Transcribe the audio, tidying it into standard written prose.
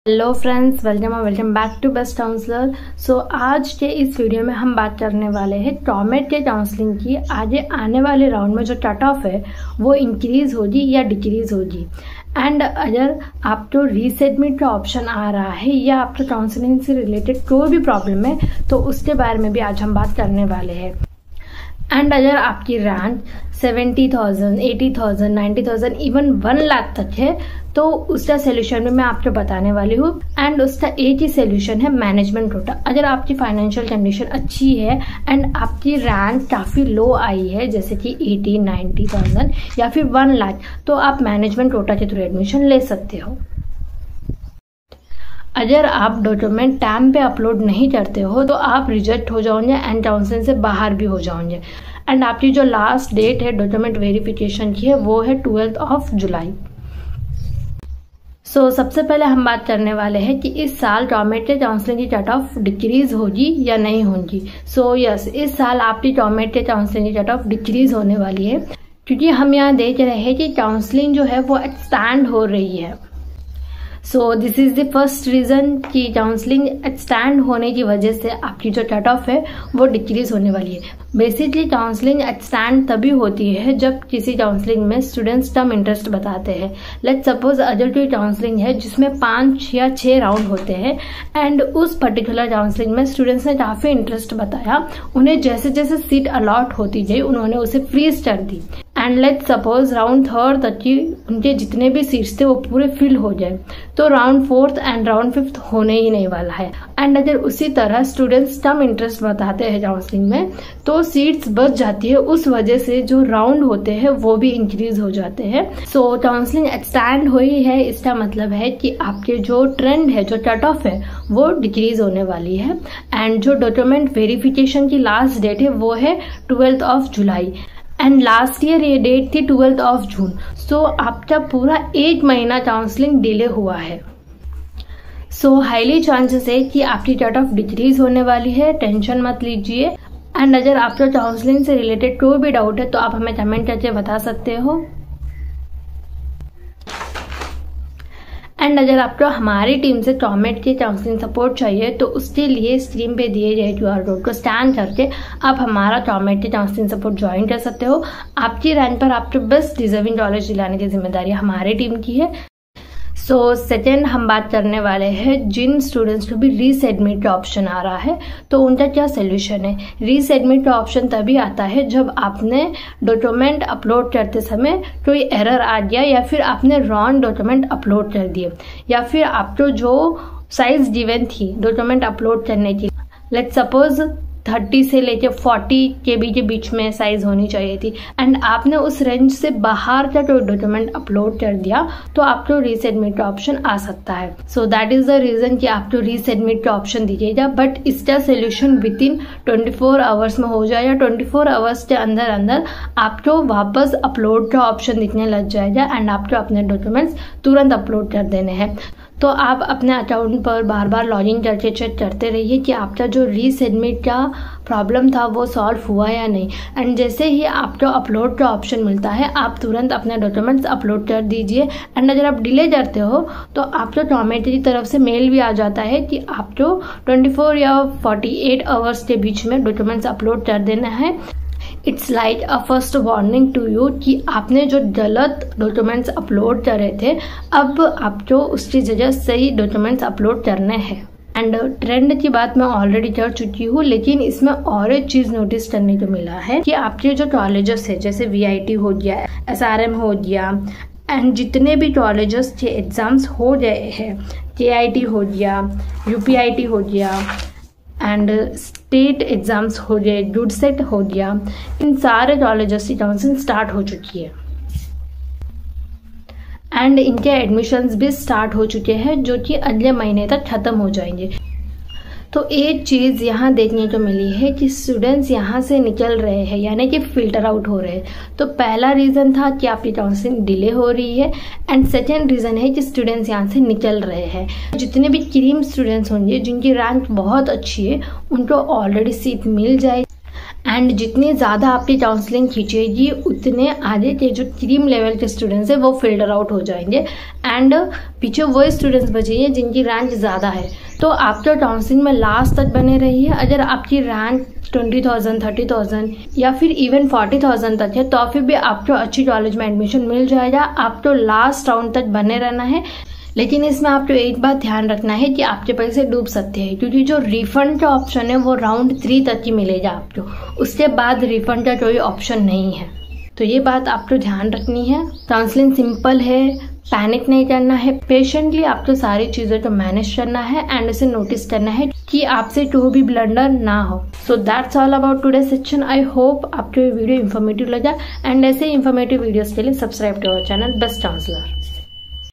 Hello friends, welcome back to best counsellor. So आज के इस वीडियो में हम बात करने वाले हैं टॉमेट के काउंसलिंग की। आगे आने वाले राउंड में जो कट ऑफ है वो इंक्रीज होगी या डिक्रीज होगी, एंड अगर आपको रीसेडमिट का ऑप्शन आ रहा है या आपको काउंसलिंग से रिलेटेड कोई भी प्रॉब्लम है तो उसके बारे में भी आज हम बात करने वाले हैं। एंड अगर आपकी रैंक 70,000, 80,000, 90,000 इवन 1 लाख तक है तो उसका सोल्यूशन भी मैं आपको बताने वाली हूँ। एंड उसका एक ही सोल्यूशन है मैनेजमेंट कोटा। अगर आपकी फाइनेंशियल कंडीशन अच्छी है एंड आपकी रैंक काफ़ी लो आई है जैसे कि 80, 90,000 या फिर 1 लाख, तो आप मैनेजमेंट कोटा के थ्रू एडमिशन ले सकते हो। अगर आप डॉक्यूमेंट टाइम पे अपलोड नहीं करते हो तो आप रिजेक्ट हो जाओगे एंड काउंसिलिंग से बाहर भी हो जाओगे। एंड आपकी जो लास्ट डेट है डॉक्यूमेंट वेरिफिकेशन की है वो है 12 जुलाई। सो सबसे पहले हम बात करने वाले हैं कि इस साल टॉमेट के काउंसलिंग की कट ऑफ डिक्रीज होगी या नहीं होगी। सो यस, इस साल आपकी टॉमेट के काउंसलिंग की कट ऑफ डिक्रीज होने वाली है, क्योंकि हम यहाँ देख रहे हैं कि काउंसलिंग जो है वो एक्सपैंड हो रही है। So this is the first reason कि काउंसलिंग एक्सटेंड होने की वजह से आपकी जो कट ऑफ है वो डिक्रीज होने वाली है। बेसिकली काउंसलिंग एक्सटेंड तभी होती है जब किसी काउंसलिंग में स्टूडेंट्स कम इंटरेस्ट बताते हैं। लेट्स सपोज अदर कोई काउंसलिंग है जिसमें 5 या 6 राउंड होते हैं एंड उस पर्टिकुलर काउंसलिंग में स्टूडेंट्स ने काफी इंटरेस्ट बताया, उन्हें जैसे जैसे सीट अलॉट होती गई उन्होंने उसे फ्रीज कर दी। And let's suppose round 3rd तक की उनके जितने भी सीट्स थे वो पूरे फिल हो जाए, तो round 4th and round 5th होने ही नहीं वाला है। एंड अगर उसी तरह स्टूडेंट्स कम इंटरेस्ट बताते हैं काउंसलिंग में तो सीट्स बच जाती है, उस वजह से जो राउंड होते हैं वो भी इंक्रीज हो जाते हैं। सो काउंसलिंग एक्सटेंड हुई है, इसका मतलब है कि आपके जो ट्रेंड है, जो कट ऑफ है वो डिक्रीज होने वाली है। एंड जो डॉक्यूमेंट वेरिफिकेशन की लास्ट डेट है वो है 12 जुलाई एंड लास्ट ईयर ये डेट थी 12 जून। सो आपका पूरा 1 महीना काउंसलिंग डिले हुआ है। सो हाईली चांसेस है कि आपकी कट ऑफ डिक्रीज होने वाली है, टेंशन मत लीजिए। एंड अगर आपको काउंसलिंग से रिलेटेड कोई भी डाउट है तो आप हमें कमेंट करके बता सकते हो। एंड अगर आपको हमारी टीम से टॉमेट की काउंसलिंग सपोर्ट चाहिए तो उसके लिए स्क्रीन पे दिए गए QR कोड को स्कैन करके आप हमारा टॉमेट की काउंसलिंग सपोर्ट ज्वाइन कर सकते हो। आपकी रैंक पर आपको बेस्ट डिजर्विंग कॉलेज दिलाने की जिम्मेदारी हमारी टीम की है। सो सेकेंड हम बात करने वाले हैं जिन स्टूडेंट्स को भी रीसेडमिट का ऑप्शन आ रहा है तो उनका क्या सोल्यूशन है। रीसेडमिट का ऑप्शन तभी आता है जब आपने डॉक्यूमेंट अपलोड करते समय कोई एरर आ गया या फिर आपने रॉन्ग डॉक्यूमेंट अपलोड कर दिए या फिर आपको जो साइज गिवन थी डॉक्यूमेंट अपलोड करने की, लेट्स सपोज 30 से लेके 40 KB के बीच में साइज होनी चाहिए थी एंड आपने उस रेंज से बाहर का कोई डॉक्यूमेंट अपलोड कर दिया तो आपको रीसेडमिट का ऑप्शन आ सकता है। So that is the reason कि आपको रीसेडमिट का ऑप्शन दीजिएगा, बट इसका सोल्यूशन विदिन 24 आवर्स में हो जाएगा। 24 आवर्स के अंदर अंदर आपको वापस अपलोड का ऑप्शन दिखने लग जाएगा एंड आपको अपने डॉक्यूमेंट्स तुरंत अपलोड कर देने हैं। तो आप अपने अकाउंट पर बार बार लॉगिन करके चेक करते रहिए कि आपका जो रीसेडमिट का प्रॉब्लम था वो सॉल्व हुआ या नहीं। एंड जैसे ही आपको अपलोड का ऑप्शन मिलता है आप तुरंत अपने डॉक्यूमेंट्स अपलोड कर दीजिए। एंड अगर आप डिले करते हो तो आपको टॉमेट की तरफ से मेल भी आ जाता है कि आपको 24 या 48 आवर्स के बीच में डॉक्यूमेंट्स अपलोड कर देना है। It's like a first warning to you कि आपने जो गलत डॉक्यूमेंट्स अपलोड कर रहे थे अब आपको उसकी जगह सही डॉक्यूमेंट्स अपलोड करने हैं। एंड ट्रेंड की बात मैं ऑलरेडी कर चुकी हूँ, लेकिन इसमें और एक चीज नोटिस करने को मिला है कि आपके जो कॉलेजेस है जैसे VIT हो गया, SRM हो गया एंड जितने भी कॉलेजेस के एग्जाम्स हो गए हैं, KIT हो गया, UPIT हो गया एंड स्टेट एग्जाम्स हो गए, गुडसेट हो गया, इन सारे कॉलेजेस की काउंसलिंग स्टार्ट हो चुकी है एंड इनके एडमिशन्स भी स्टार्ट हो चुके हैं जो कि अगले महीने तक खत्म हो जाएंगे। तो एक चीज़ यहाँ देखने को मिली है कि स्टूडेंट्स यहाँ से निकल रहे हैं, यानी कि फिल्टर आउट हो रहे हैं। तो पहला रीज़न था कि आपकी काउंसलिंग डिले हो रही है एंड सेकेंड रीज़न है कि स्टूडेंट्स यहाँ से निकल रहे हैं। जितने भी क्रीम स्टूडेंट्स होंगे जिनकी रैंक बहुत अच्छी है उनको ऑलरेडी सीट मिल जाए एंड जितनी ज़्यादा आपकी काउंसलिंग खींचेगी उतने आगे के जो क्रीम लेवल के स्टूडेंट्स हैं वो फिल्टर आउट हो जाएंगे एंड पीछे वो स्टूडेंट्स बचेंगे जिनकी रैंक ज़्यादा है। तो आप तो काउंसलिंग में लास्ट तक बने रहिए। अगर आपकी रैंक 20,000, 30,000 या फिर इवन 40,000 तक है तो फिर भी आपको अच्छी कॉलेज में एडमिशन मिल जाएगा। आपको लास्ट राउंड तक बने रहना है। लेकिन इसमें आपको एक बात ध्यान रखना है कि आपके पैसे डूब सकते हैं, क्योंकि जो रिफंड का ऑप्शन है वो राउंड 3 तक ही मिलेगा आपको, उसके बाद रिफंड का कोई ऑप्शन नहीं है। तो ये बात आपको ध्यान रखनी है। काउंसलिंग सिंपल है, पैनिक नहीं करना है, पेशेंटली आपको सारी चीज़ों को मैनेज करना है एंड उसे नोटिस करना है कि आपसे कोई भी ब्लंडर ना हो। So that's all about today section. I hope आपको ये वीडियो इन्फॉर्मेटिव लगा एंड ऐसे इन्फॉर्मेटिव वीडियोस के लिए सब्सक्राइब करो चैनल बेस्ट काउंसलर।